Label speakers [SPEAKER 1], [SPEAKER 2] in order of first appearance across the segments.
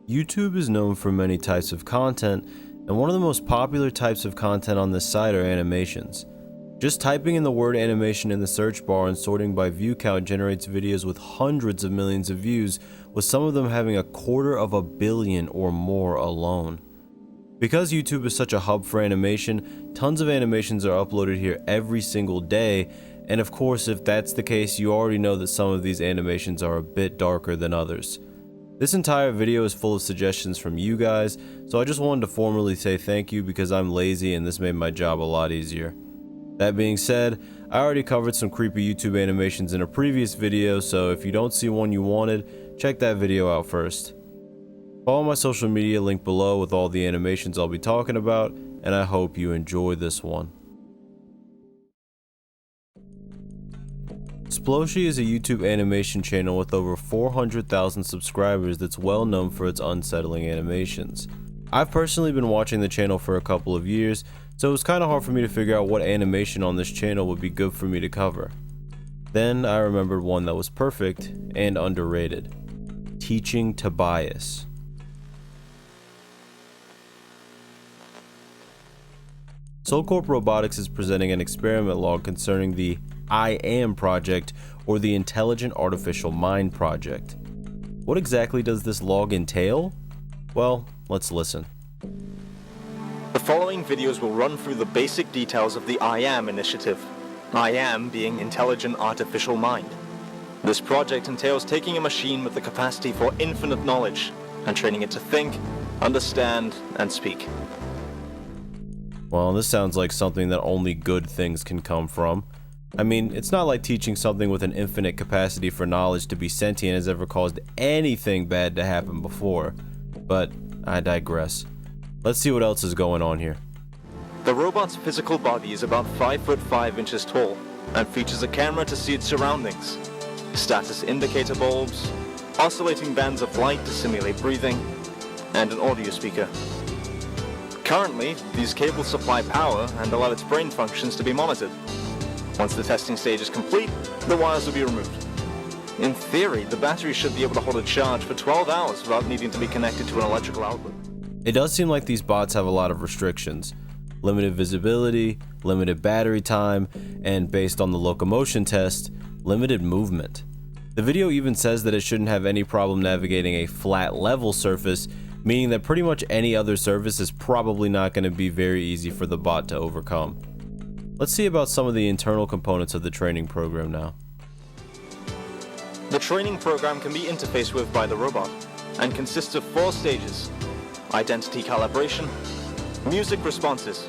[SPEAKER 1] YouTube is known for many types of content, and one of the most popular types of content on this site are animations. Just typing in the word animation in the search bar and sorting by view count generates videos with hundreds of millions of views, with some of them having 250 million or more alone. Because YouTube is such a hub for animation, tons of animations are uploaded here every single day, and of course if that's the case, you already know that some of these animations are a bit darker than others. This entire video is full of suggestions from you guys, so I just wanted to formally say thank you because I'm lazy and this made my job a lot easier. That being said, I already covered some creepy YouTube animations in a previous video, so if you don't see one you wanted, check that video out first. Follow my social media link below with all the animations I'll be talking about, and I hope you enjoy this one. Sploshi is a YouTube animation channel with over 400,000 subscribers that's well known for its unsettling animations. I've personally been watching the channel for a couple of years, so it was kinda hard for me to figure out what animation on this channel would be good for me to cover. Then I remembered one that was perfect and underrated. Teaching Tobias. SoulCorp Robotics is presenting an experiment log concerning the I Am project, or the Intelligent Artificial Mind project. What exactly does this log entail? Well, let's listen.
[SPEAKER 2] The following videos will run through the basic details of the I Am initiative, I Am being Intelligent Artificial Mind. This project entails taking a machine with the capacity for infinite knowledge and training it to think, understand, and speak.
[SPEAKER 1] Well, this sounds like something that only good things can come from. I mean, it's not like teaching something with an infinite capacity for knowledge to be sentient has ever caused anything bad to happen before. But I digress. Let's see what else is going on here.
[SPEAKER 2] The robot's physical body is about 5 foot 5 inches tall and features a camera to see its surroundings, status indicator bulbs, oscillating bands of light to simulate breathing, and an audio speaker. Currently, these cables supply power and allow its brain functions to be monitored. Once the testing stage is complete, the wires will be removed. In theory, the battery should be able to hold a charge for 12 hours without needing to be connected to an electrical outlet.
[SPEAKER 1] It does seem like these bots have a lot of restrictions. Limited visibility, limited battery time, and based on the locomotion test, limited movement. The video even says that it shouldn't have any problem navigating a flat level surface, meaning that pretty much any other surface is probably not going to be very easy for the bot to overcome. Let's see about some of the internal components of the training program now.
[SPEAKER 2] The training program can be interfaced with by the robot and consists of 4 stages: identity calibration, music responses,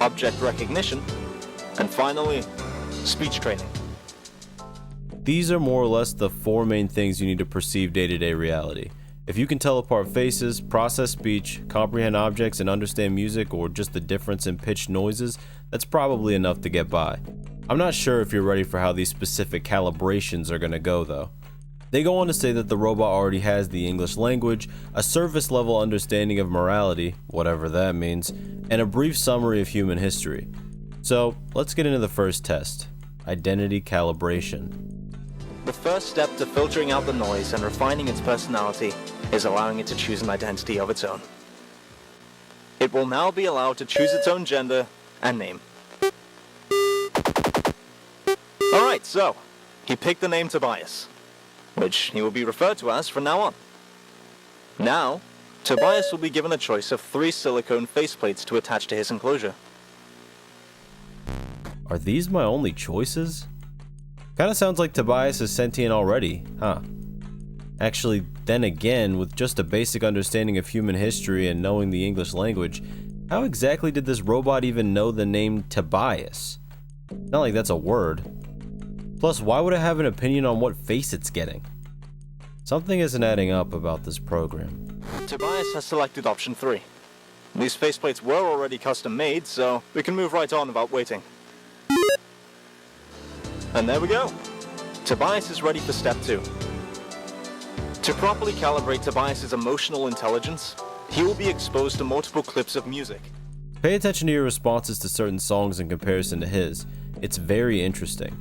[SPEAKER 2] object recognition, and finally, speech training.
[SPEAKER 1] These are more or less the 4 main things you need to perceive day-to-day reality. If you can tell apart faces, process speech, comprehend objects, and understand music or just the difference in pitched noises, that's probably enough to get by. I'm not sure if you're ready for how these specific calibrations are gonna go though. They go on to say that the robot already has the English language, a surface level understanding of morality, whatever that means, and a brief summary of human history. So let's get into the first test, identity calibration.
[SPEAKER 2] The first step to filtering out the noise and refining its personality is allowing it to choose an identity of its own. It will now be allowed to choose its own gender and name. Alright, so, he picked the name Tobias, which he will be referred to as from now on. Now, Tobias will be given a choice of 3 silicone faceplates to attach to his enclosure.
[SPEAKER 1] Are these my only choices? Kinda sounds like Tobias is sentient already, huh? Actually, then again, with just a basic understanding of human history and knowing the English language, how exactly did this robot even know the name Tobias? Not like that's a word. Plus, why would it have an opinion on what face it's getting? Something isn't adding up about this program.
[SPEAKER 2] Tobias has selected option 3. These faceplates were already custom made, so we can move right on without waiting. And there we go. Tobias is ready for step 2. To properly calibrate Tobias's emotional intelligence, he will be exposed to multiple clips of music.
[SPEAKER 1] Pay attention to your responses to certain songs in comparison to his. It's very interesting.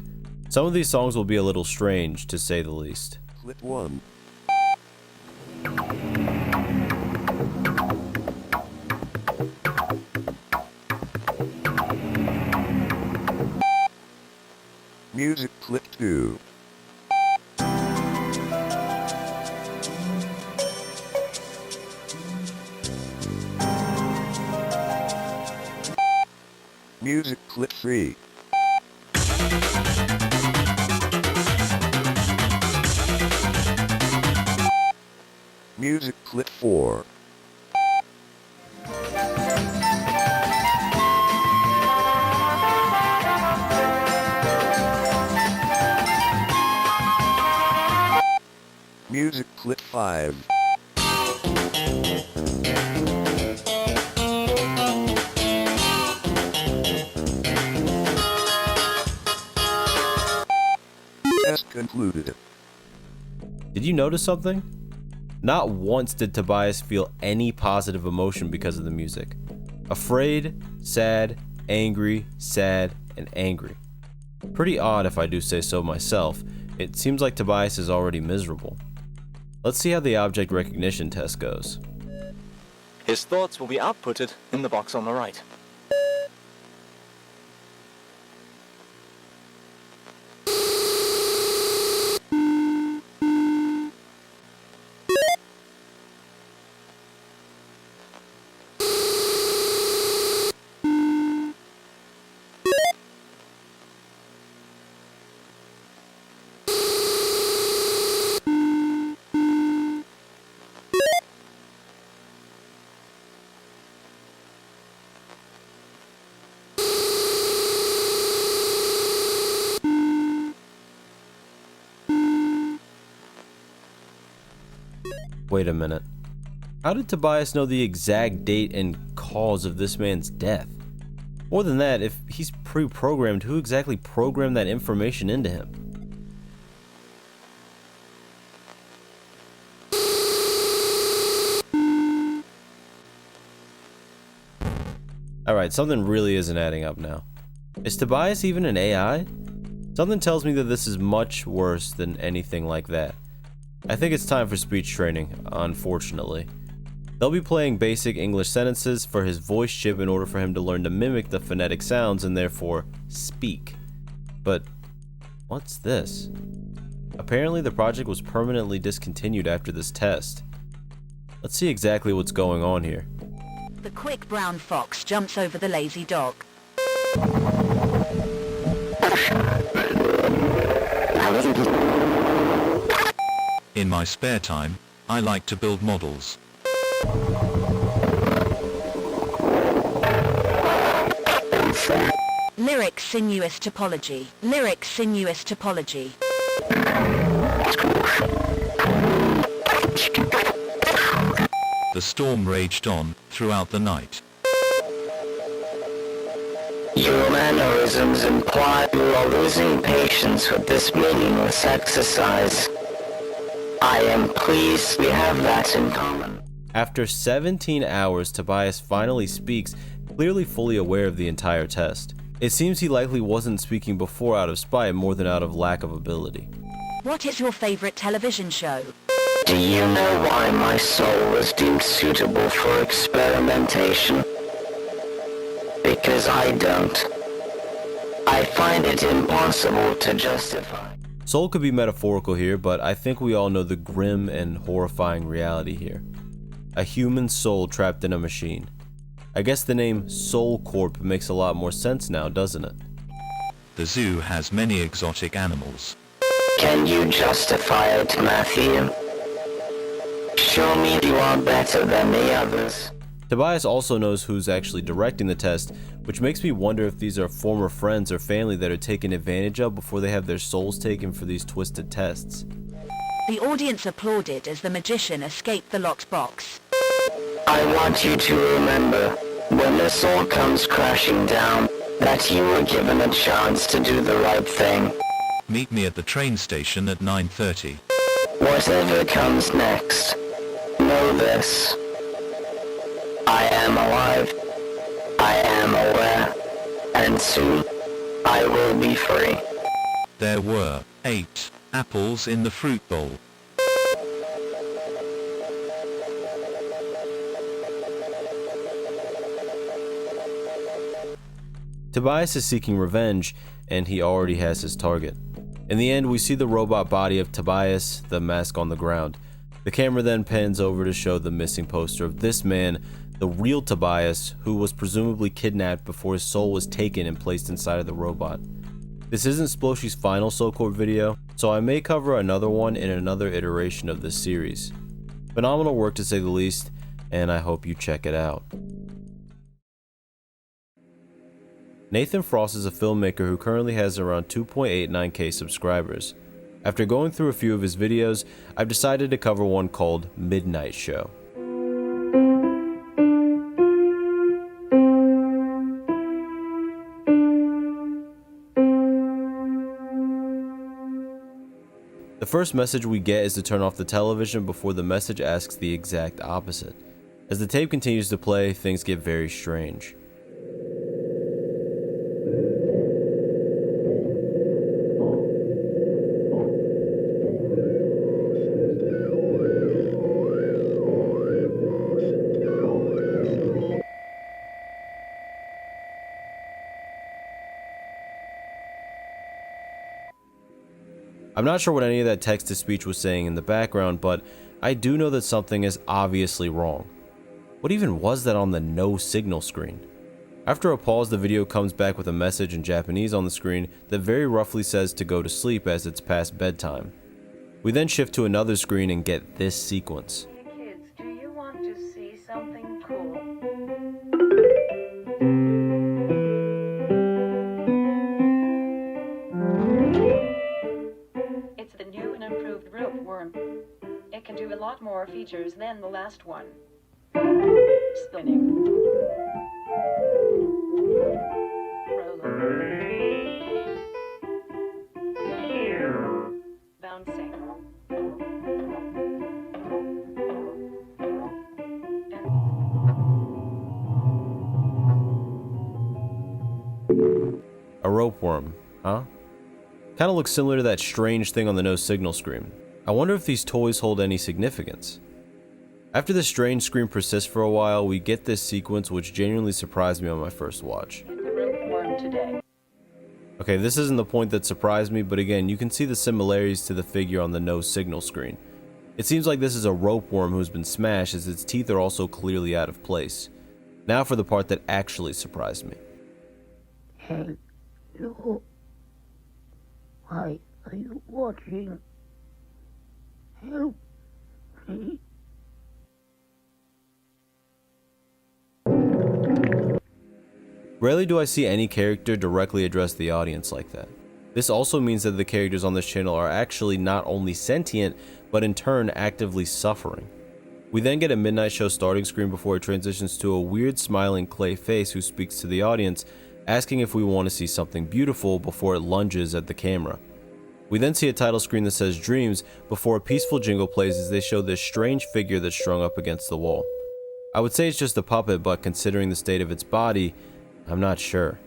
[SPEAKER 1] Some of these songs will be a little strange, to say the least.
[SPEAKER 3] Clip 1. Music clip 2. Music clip 3. Music clip 4. Music clip 5. Test concluded.
[SPEAKER 1] Did you notice something? Not once did Tobias feel any positive emotion because of the music. Afraid, sad, angry, sad, and angry. Pretty odd if I do say so myself. It seems like Tobias is already miserable. Let's see how the object recognition test goes.
[SPEAKER 2] His thoughts will be outputted in the box on the right.
[SPEAKER 1] Wait a minute. How did Tobias know the exact date and cause of this man's death? More than that, if he's pre-programmed, who exactly programmed that information into him? Alright, something really isn't adding up now. Is Tobias even an AI? Something tells me that this is much worse than anything like that. I think it's time for speech training, unfortunately. They'll be playing basic English sentences for his voice chip in order for him to learn to mimic the phonetic sounds and therefore speak. But what's this? Apparently the project was permanently discontinued after this test. Let's see exactly what's going on here.
[SPEAKER 4] The quick brown fox jumps over the lazy dog.
[SPEAKER 5] In my spare time, I like to build models.
[SPEAKER 4] Lyric sinuous topology. Lyric sinuous topology.
[SPEAKER 5] The storm raged on throughout the night.
[SPEAKER 6] Your mannerisms imply you are losing patience with this meaningless exercise. I am pleased we have that in common.
[SPEAKER 1] After 17 hours, Tobias finally speaks, clearly fully aware of the entire test. It seems he likely wasn't speaking before out of spite more than out of lack of ability.
[SPEAKER 4] What is your favorite television show?
[SPEAKER 6] Do you know why my soul was deemed suitable for experimentation? Because I don't. I find it impossible to justify.
[SPEAKER 1] Soul could be metaphorical here, but I think we all know the grim and horrifying reality here. A human soul trapped in a machine. I guess the name Soul Corp makes a lot more sense now, doesn't it?
[SPEAKER 5] The zoo has many exotic animals.
[SPEAKER 6] Can you justify it, Matthew? Show me you are better than the others.
[SPEAKER 1] Tobias also knows who's actually directing the test, which makes me wonder if these are former friends or family that are taken advantage of before they have their souls taken for these twisted tests.
[SPEAKER 4] The audience applauded as the magician escaped the locked box.
[SPEAKER 6] I want you to remember, when this all comes crashing down, that you were given a chance to do the right thing.
[SPEAKER 5] Meet me at the train station at 9:30.
[SPEAKER 6] Whatever comes next, know this. I am alive, I am aware, and soon, I will be free.
[SPEAKER 5] There were 8 apples in the fruit bowl.
[SPEAKER 1] Tobias is seeking revenge, and he already has his target. In the end, we see the robot body of Tobias, the mask on the ground. The camera then pans over to show the missing poster of this man, the real Tobias, who was presumably kidnapped before his soul was taken and placed inside of the robot. This isn't Sploshy's final Soul Core video, so I may cover another one in another iteration of this series. Phenomenal work to say the least, and I hope you check it out. Nathan Frost is a filmmaker who currently has around 2.89k subscribers. After going through a few of his videos, I've decided to cover one called Midnight Show. The first message we get is to turn off the television before the message asks the exact opposite. As the tape continues to play, things get very strange. I'm not sure what any of that text-to-speech was saying in the background, but I do know that something is obviously wrong. What even was that on the no signal screen? After a pause, the video comes back with a message in Japanese on the screen that very roughly says to go to sleep as it's past bedtime. We then shift to another screen and get this sequence.
[SPEAKER 7] Hey kids, do you want to see something cool? It's the new and improved rope worm. It can do a lot more features than the last one. Spinning. Rolling. Bouncing.
[SPEAKER 1] A rope worm, huh? Kinda looks similar to that strange thing on the no signal screen. I wonder if these toys hold any significance. After this strange screen persists for a while, we get this sequence which genuinely surprised me on my first watch.
[SPEAKER 7] Hit the rope worm today.
[SPEAKER 1] Okay, this isn't the point that surprised me, but again, you can see the similarities to the figure on the no signal screen. It seems like this is a rope worm who's been smashed, as its teeth are also clearly out of place. Now for the part that actually surprised me.
[SPEAKER 8] Hello. Why are you watching? Help me.
[SPEAKER 1] Rarely do I see any character directly address the audience like that. This also means that the characters on this channel are actually not only sentient, but in turn actively suffering. We then get a Midnight Show starting screen before it transitions to a weird smiling clay face who speaks to the audience, asking if we want to see something beautiful before it lunges at the camera. We then see a title screen that says Dreams before a peaceful jingle plays as they show this strange figure that's strung up against the wall. I would say it's just a puppet, but considering the state of its body, I'm not sure.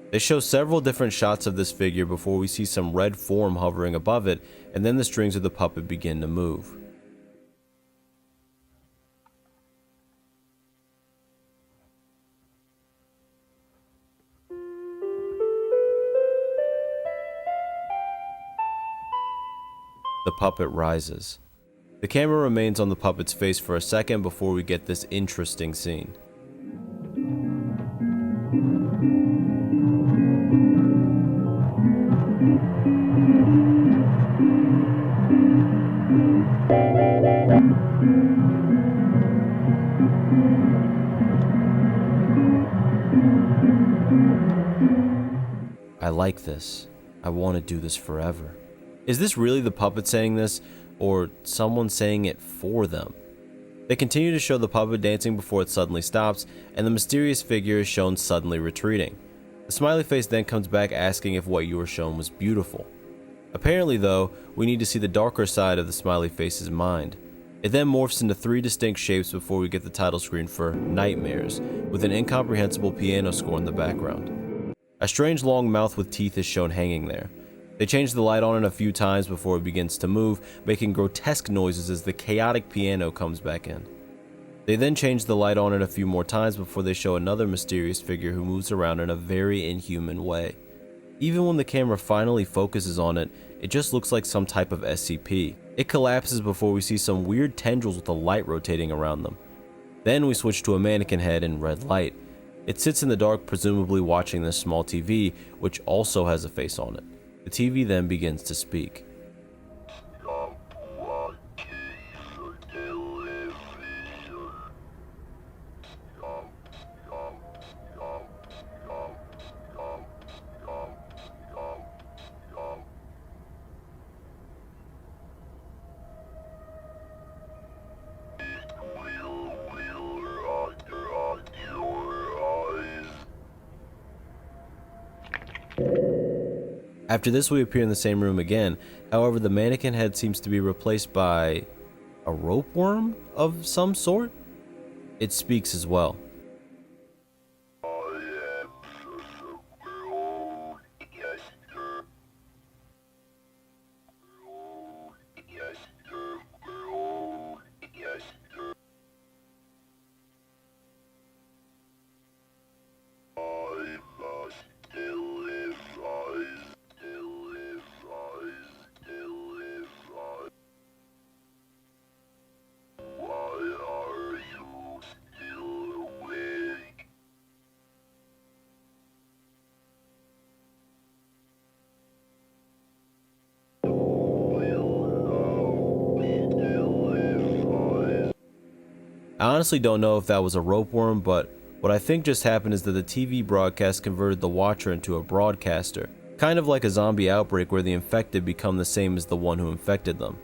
[SPEAKER 1] They show several different shots of this figure before we see some red form hovering above it, and then the strings of the puppet begin to move. The puppet rises. The camera remains on the puppet's face for a second before we get this interesting scene. I like this. I want to do this forever. Is this really the puppet saying this, or someone saying it for them? They continue to show the puppet dancing before it suddenly stops, and the mysterious figure is shown suddenly retreating. The smiley face then comes back asking if what you were shown was beautiful. Apparently though, we need to see the darker side of the smiley face's mind. It then morphs into three distinct shapes before we get the title screen for Nightmares, with an incomprehensible piano score in the background. A strange long mouth with teeth is shown hanging there. They change the light on it a few times before it begins to move, making grotesque noises as the chaotic piano comes back in. They then change the light on it a few more times before they show another mysterious figure who moves around in a very inhuman way. Even when the camera finally focuses on it, it just looks like some type of SCP. It collapses before we see some weird tendrils with a light rotating around them. Then we switch to a mannequin head in red light. It sits in the dark, presumably watching this small TV, which also has a face on it. The TV then begins to speak. After this, we appear in the same room again. However, the mannequin head seems to be replaced by a rope worm of some sort. It speaks as well. I honestly don't know if that was a rope worm, but what I think just happened is that the TV broadcast converted the watcher into a broadcaster, kind of like a zombie outbreak where the infected become the same as the one who infected them.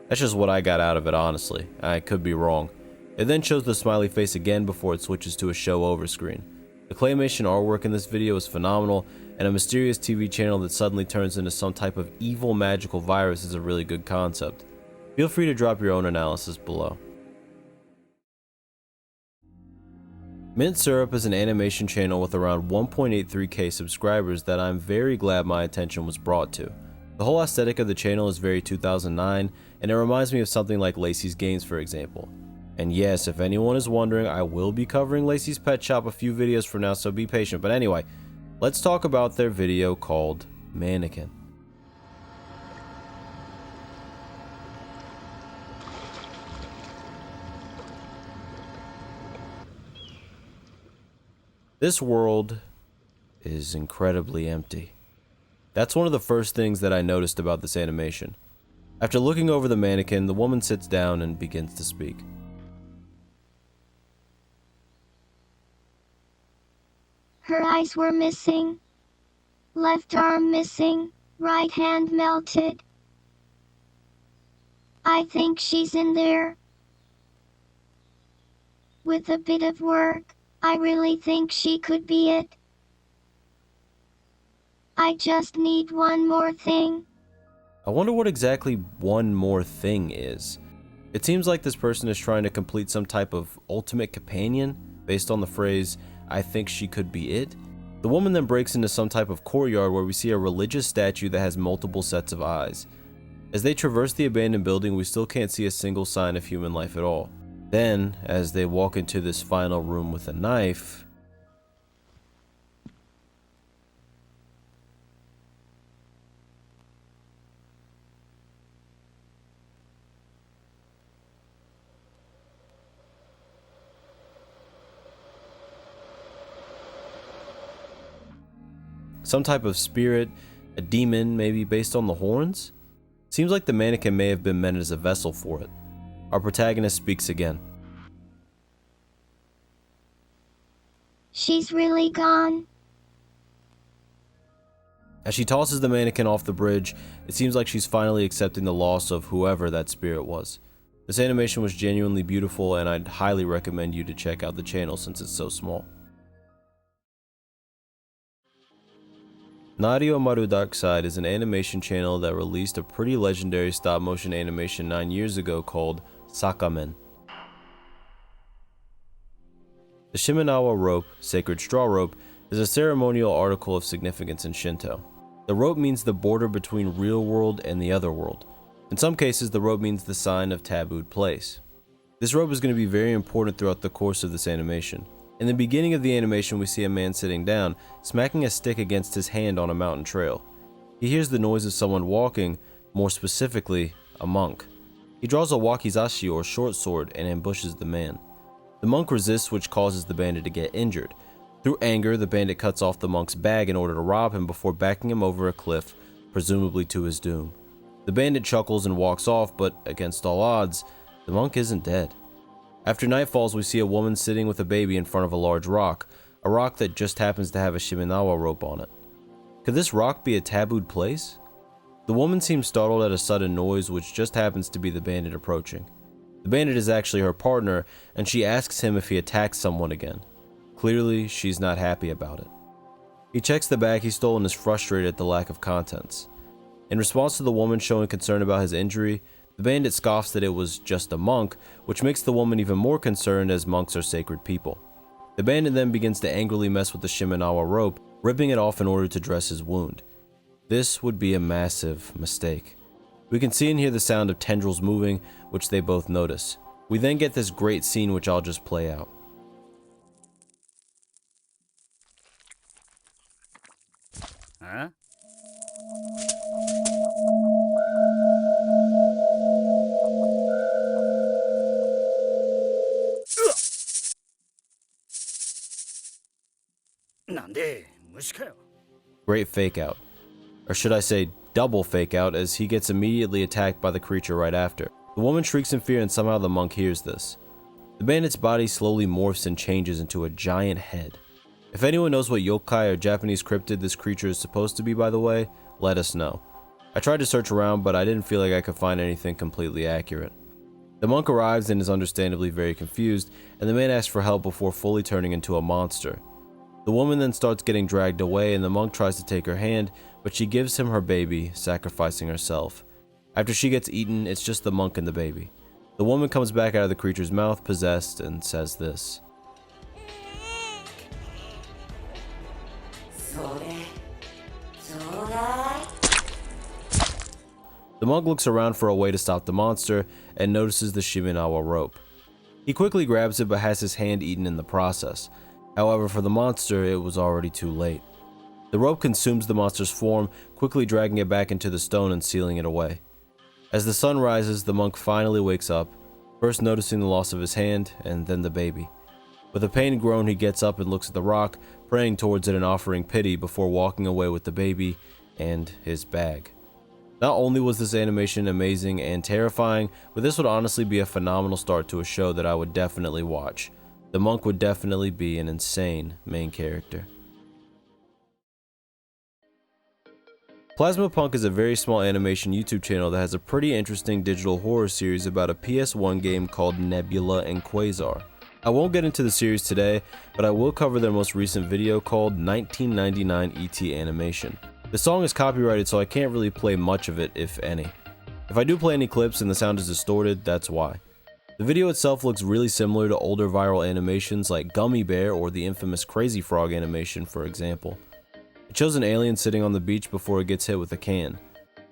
[SPEAKER 1] That's just what I got out of it, honestly. I could be wrong. It then shows the smiley face again before it switches to a show over screen. The claymation artwork in this video is phenomenal, and a mysterious TV channel that suddenly turns into some type of evil magical virus is a really good concept. Feel free to drop your own analysis below. Mint Syrup is an animation channel with around 1.83k subscribers that I'm very glad my attention was brought to. The whole aesthetic of the channel is very 2009, and it reminds me of something like Lacey's Games, for example. And yes, if anyone is wondering, I will be covering Lacey's Pet Shop a few videos from now, so be patient. But anyway, let's talk about their video called Mannequin. This world is incredibly empty. That's one of the first things that I noticed about this animation. After looking over the mannequin, the woman sits down and begins to speak.
[SPEAKER 9] Her eyes were missing. Left arm missing. Right hand melted. I think she's in there. With a bit of work, I really think she could be it. I just need one more thing.
[SPEAKER 1] I wonder what exactly one more thing is. It seems like this person is trying to complete some type of ultimate companion based on the phrase, I think she could be it. The woman then breaks into some type of courtyard where we see a religious statue that has multiple sets of eyes. As they traverse the abandoned building, we still can't see a single sign of human life at all. Then, as they walk into this final room with a knife, some type of spirit, a demon maybe based on the horns? Seems like the mannequin may have been meant as a vessel for it. Our protagonist speaks again.
[SPEAKER 9] She's really gone.
[SPEAKER 1] As she tosses the mannequin off the bridge, it seems like she's finally accepting the loss of whoever that spirit was. This animation was genuinely beautiful, and I'd highly recommend you to check out the channel since it's so small. Nario Maru Darkside is an animation channel that released a pretty legendary stop-motion animation 9 years ago called Sakamen. The Shimenawa rope, sacred straw rope, is a ceremonial article of significance in Shinto. The rope means the border between real world and the other world. In some cases, the rope means the sign of tabooed place. This rope is going to be very important throughout the course of this animation. In the beginning of the animation, we see a man sitting down, smacking a stick against his hand on a mountain trail. He hears the noise of someone walking, more specifically, a monk. He draws a wakizashi or short sword and ambushes the man. The monk resists, which causes the bandit to get injured. Through anger, the bandit cuts off the monk's bag in order to rob him before backing him over a cliff, presumably to his doom. The bandit chuckles and walks off, but against all odds, the monk isn't dead. After night falls, we see a woman sitting with a baby in front of a large rock, a rock that just happens to have a Shimenawa rope on it. Could this rock be a tabooed place? The woman seems startled at a sudden noise, which just happens to be the bandit approaching. The bandit is actually her partner, and she asks him if he attacks someone again. Clearly, she's not happy about it. He checks the bag he stole and is frustrated at the lack of contents. In response to the woman showing concern about his injury, the bandit scoffs that it was just a monk, which makes the woman even more concerned as monks are sacred people. The bandit then begins to angrily mess with the Shimenawa rope, ripping it off in order to dress his wound. This would be a massive mistake. We can see and hear the sound of tendrils moving, which they both notice. We then get this great scene, which I'll just play out.
[SPEAKER 10] Huh?
[SPEAKER 1] Great fake out. Or should I say double fake out, as he gets immediately attacked by the creature right after. The woman shrieks in fear and somehow the monk hears this. The bandit's body slowly morphs and changes into a giant head. If anyone knows what yokai or Japanese cryptid this creature is supposed to be, by the way, let us know. I tried to search around, but I didn't feel like I could find anything completely accurate. The monk arrives and is understandably very confused, and the man asks for help before fully turning into a monster. The woman then starts getting dragged away, and the monk tries to take her hand, but she gives him her baby, sacrificing herself. After she gets eaten, it's just the monk and the baby. The woman comes back out of the creature's mouth, possessed, and says this. The monk looks around for a way to stop the monster and notices the Shimenawa rope. He quickly grabs it but has his hand eaten in the process. However, for the monster, it was already too late. The rope consumes the monster's form, quickly dragging it back into the stone and sealing it away. As the sun rises, the monk finally wakes up, first noticing the loss of his hand and then the baby. With a pained groan, he gets up and looks at the rock, praying towards it and offering pity before walking away with the baby and his bag. Not only was this animation amazing and terrifying, but this would honestly be a phenomenal start to a show that I would definitely watch. The monk would definitely be an insane main character. Plasma Punk is a very small animation YouTube channel that has a pretty interesting digital horror series about a PS1 game called Nebula and Quasar. I won't get into the series today, but I will cover their most recent video called 1999 ET Animation. The song is copyrighted, so I can't really play much of it, if any. If I do play any clips and the sound is distorted, that's why. The video itself looks really similar to older viral animations like Gummy Bear or the infamous Crazy Frog animation, for example. It shows an alien sitting on the beach before it gets hit with a can.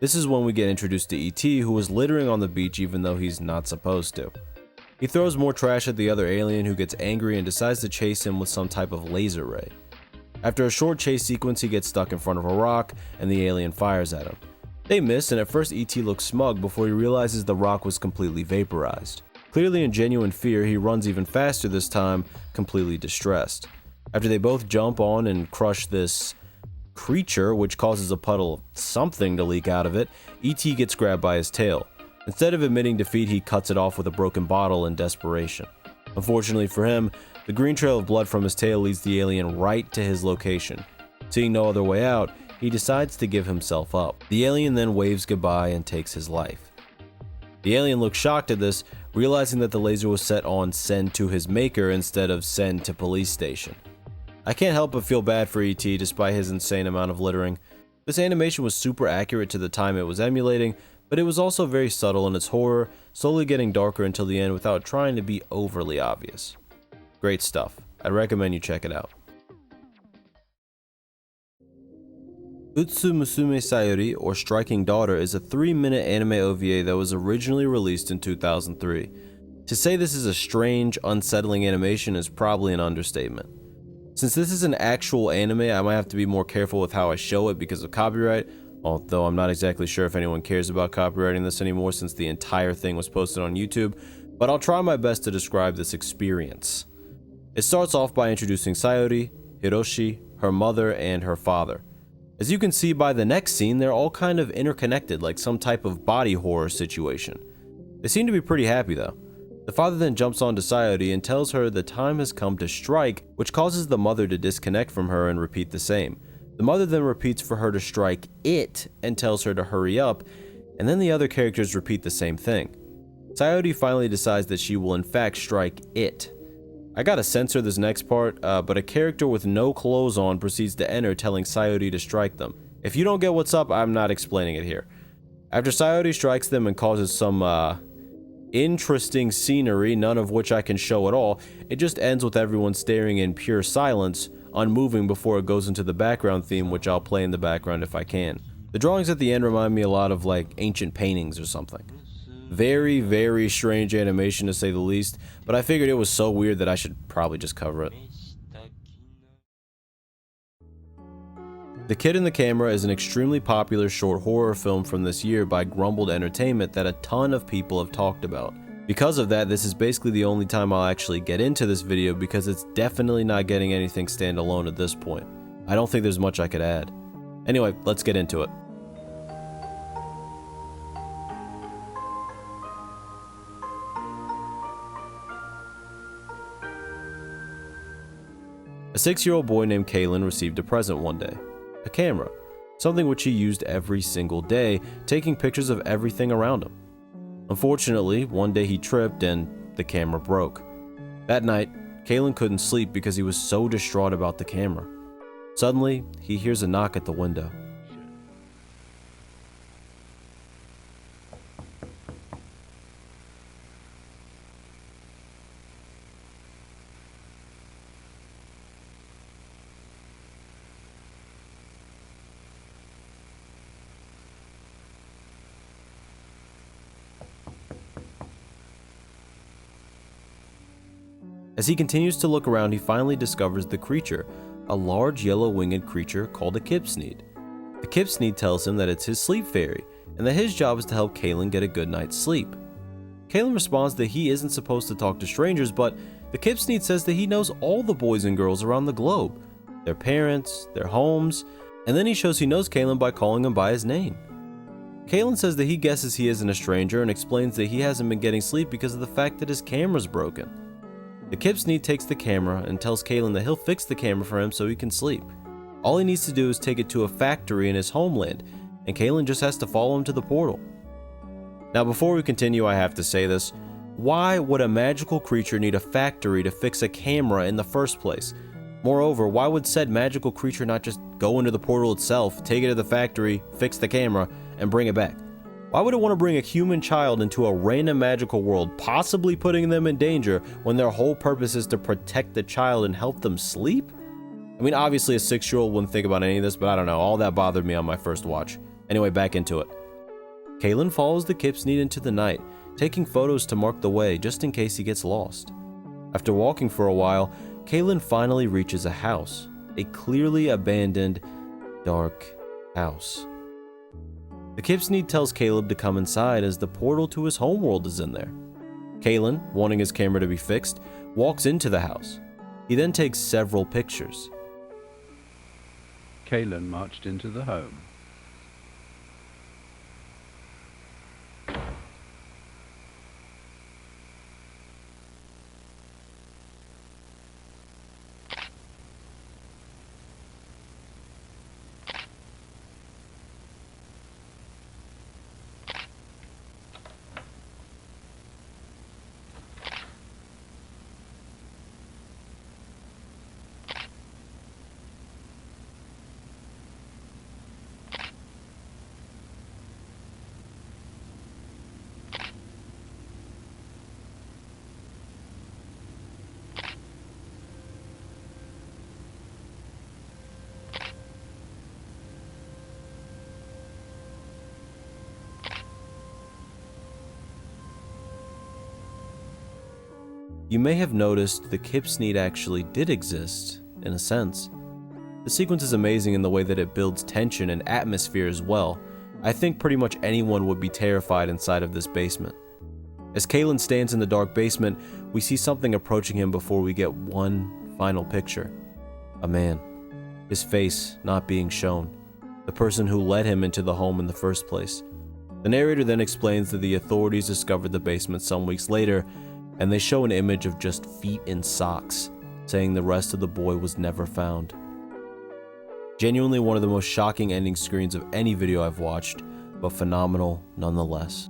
[SPEAKER 1] This is when we get introduced to E.T., who is littering on the beach even though he's not supposed to. He throws more trash at the other alien, who gets angry and decides to chase him with some type of laser ray. After a short chase sequence, he gets stuck in front of a rock and the alien fires at him. They miss, and at first E.T. looks smug before he realizes the rock was completely vaporized. Clearly in genuine fear, he runs even faster this time, completely distressed. After they both jump on and crush this creature, which causes a puddle of something to leak out of it, E.T. gets grabbed by his tail. Instead of admitting defeat, he cuts it off with a broken bottle in desperation. Unfortunately for him, the green trail of blood from his tail leads the alien right to his location. Seeing no other way out, he decides to give himself up. The alien then waves goodbye and takes his life. The alien looks shocked at this, realizing that the laser was set on send to his maker instead of send to police station. I can't help but feel bad for E.T. despite his insane amount of littering. This animation was super accurate to the time it was emulating, but it was also very subtle in its horror, slowly getting darker until the end without trying to be overly obvious. Great stuff. I'd recommend you check it out. Utsu Musume Sayori, or Striking Daughter, is a 3-minute anime OVA that was originally released in 2003. To say this is a strange, unsettling animation is probably an understatement. Since this is an actual anime, I might have to be more careful with how I show it because of copyright, although I'm not exactly sure if anyone cares about copyrighting this anymore since the entire thing was posted on YouTube, but I'll try my best to describe this experience. It starts off by introducing Sayori, Hiroshi, her mother, and her father. As you can see by the next scene, they're all kind of interconnected like some type of body horror situation. They seem to be pretty happy though. The father then jumps onto Sayori and tells her the time has come to strike, which causes the mother to disconnect from her and repeat the same. The mother then repeats for her to strike it and tells her to hurry up, and then the other characters repeat the same thing. Sayori finally decides that she will in fact strike it. I gotta censor this next part, but a character with no clothes on proceeds to enter telling Sayori to strike them. If you don't get what's up, I'm not explaining it here. After Sayori strikes them and causes some interesting scenery, none of which I can show at all, it just ends with everyone staring in pure silence, unmoving before it goes into the background theme, which I'll play in the background if I can. The drawings at the end remind me a lot of like ancient paintings or something. Very, very strange animation to say the least, but I figured it was so weird that I should probably just cover it. The Kid in the Camera is an extremely popular short horror film from this year by Grumbled Entertainment that a ton of people have talked about. Because of that, this is basically the only time I'll actually get into this video because it's definitely not getting anything standalone at this point. I don't think there's much I could add. Anyway, let's get into it. A 6-year-old boy named Kalen received a present one day. A camera, something which he used every single day, taking pictures of everything around him. Unfortunately, one day he tripped and the camera broke. That night, Kalen couldn't sleep because he was so distraught about the camera. Suddenly, he hears a knock at the window. As he continues to look around, he finally discovers the creature, a large yellow-winged creature called a kipsneed. The kipsneed tells him that it's his sleep fairy, and that his job is to help Kalen get a good night's sleep. Kalen responds that he isn't supposed to talk to strangers, but the kipsneed says that he knows all the boys and girls around the globe, their parents, their homes, and then he shows he knows Kalen by calling him by his name. Kalen says that he guesses he isn't a stranger and explains that he hasn't been getting sleep because of the fact that his camera's broken. The kipsneed takes the camera and tells Kalen that he'll fix the camera for him so he can sleep. All he needs to do is take it to a factory in his homeland, and Kalen just has to follow him to the portal. Now before we continue, I have to say this. Why would a magical creature need a factory to fix a camera in the first place? Moreover, why would said magical creature not just go into the portal itself, take it to the factory, fix the camera, and bring it back? Why would it want to bring a human child into a random magical world, possibly putting them in danger when their whole purpose is to protect the child and help them sleep? I mean, obviously a 6-year-old wouldn't think about any of this, but I don't know, all that bothered me on my first watch. Anyway, back into it. Kalen follows the kipsneed into the night, taking photos to mark the way just in case he gets lost. After walking for a while, Kalen finally reaches a house, a clearly abandoned, dark house. The kipsneed tells Caleb to come inside as the portal to his homeworld is in there. Kalen, wanting his camera to be fixed, walks into the house. He then takes several pictures.
[SPEAKER 11] Kalen marched into the home.
[SPEAKER 1] You may have noticed the Kipsneed actually did exist, in a sense. The sequence is amazing in the way that it builds tension and atmosphere as well. I think pretty much anyone would be terrified inside of this basement. As Kalen stands in the dark basement, we see something approaching him before we get one final picture. A man. His face not being shown. The person who led him into the home in the first place. The narrator then explains that the authorities discovered the basement some weeks later, and they show an image of just feet in socks, saying the rest of the boy was never found. Genuinely one of the most shocking ending screens of any video I've watched, but phenomenal nonetheless.